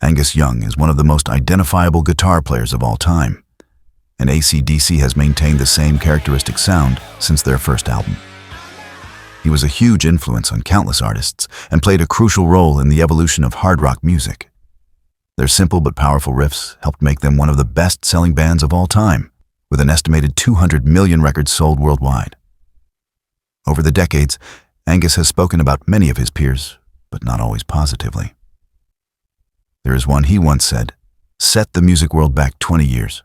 Angus Young is one of the most identifiable guitar players of all time, and AC/DC has maintained the same characteristic sound since their first album. He was a huge influence on countless artists and played a crucial role in the evolution of hard rock music. Their simple but powerful riffs helped make them one of the best-selling bands of all time, with an estimated 200 million records sold worldwide. Over the decades, Angus has spoken about many of his peers, but not always positively. There is one he once said, "Set the music world back 20 years.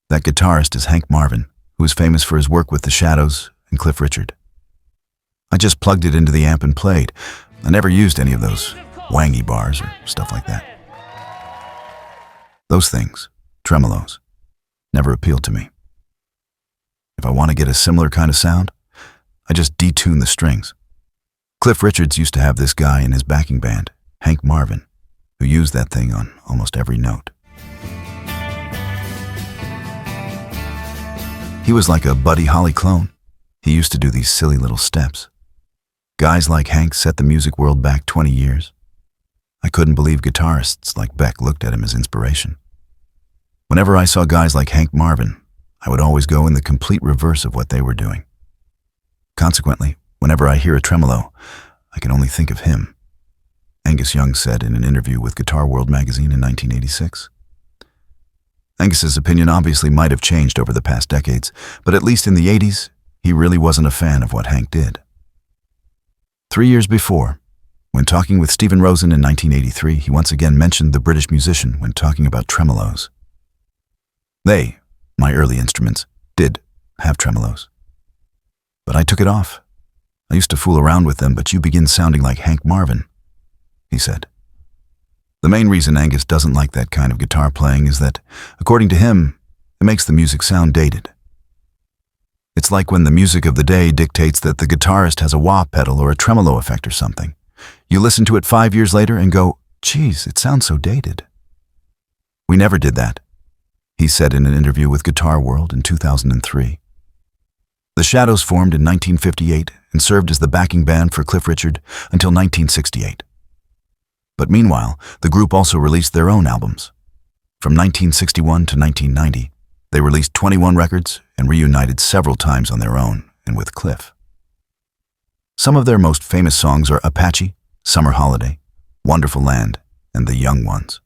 That guitarist is Hank Marvin, who is famous for his work with The Shadows and Cliff Richard. I just plugged it into the amp and played. I never used any of those wangy bars or stuff like that. Those things, tremolos, never appealed to me. If I want to get a similar kind of sound, I just detune the strings." Cliff Richards used to have this guy in his backing band, Hank Marvin, who used that thing on almost every note. He was like a Buddy Holly clone. He used to do these silly little steps. Guys like Hank set the music world back 20 years. I couldn't believe guitarists like Beck looked at him as inspiration. Whenever I saw guys like Hank Marvin, I would always go in the complete reverse of what they were doing. Consequently, whenever I hear a tremolo, I can only think of him, Angus Young said in an interview with Guitar World magazine in 1986. Angus's opinion obviously might have changed over the past decades, but at least in the 80s, he really wasn't a fan of what Hank did. 3 years before, when talking with Stephen Rosen in 1983, he once again mentioned the British musician when talking about tremolos. They, my early instruments, did have tremolos. But I took it off. I used to fool around with them, but you begin sounding like Hank Marvin, he said. The main reason Angus doesn't like that kind of guitar playing is that, according to him, it makes the music sound dated. It's like when the music of the day dictates that the guitarist has a wah pedal or a tremolo effect or something. You listen to it 5 years later and go, "Geez, it sounds so dated." We never did that, he said in an interview with Guitar World in 2003. The Shadows formed in 1958 and served as the backing band for Cliff Richard until 1968. But meanwhile, the group also released their own albums. From 1961 to 1990, they released 21 records and reunited several times on their own and with Cliff. Some of their most famous songs are Apache, Summer Holiday, Wonderful Land, and The Young Ones.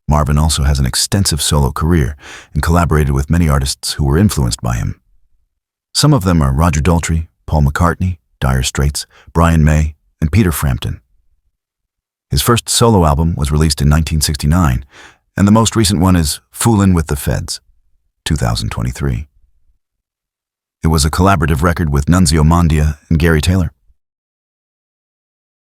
Marvin also has an extensive solo career and collaborated with many artists who were influenced by him. Some of them are Roger Daltrey, Paul McCartney, Dire Straits, Brian May, and Peter Frampton. His first solo album was released in 1969, and the most recent one is Foolin' with the Feds, 2023. It was a collaborative record with Nunzio Mondia and Gary Taylor.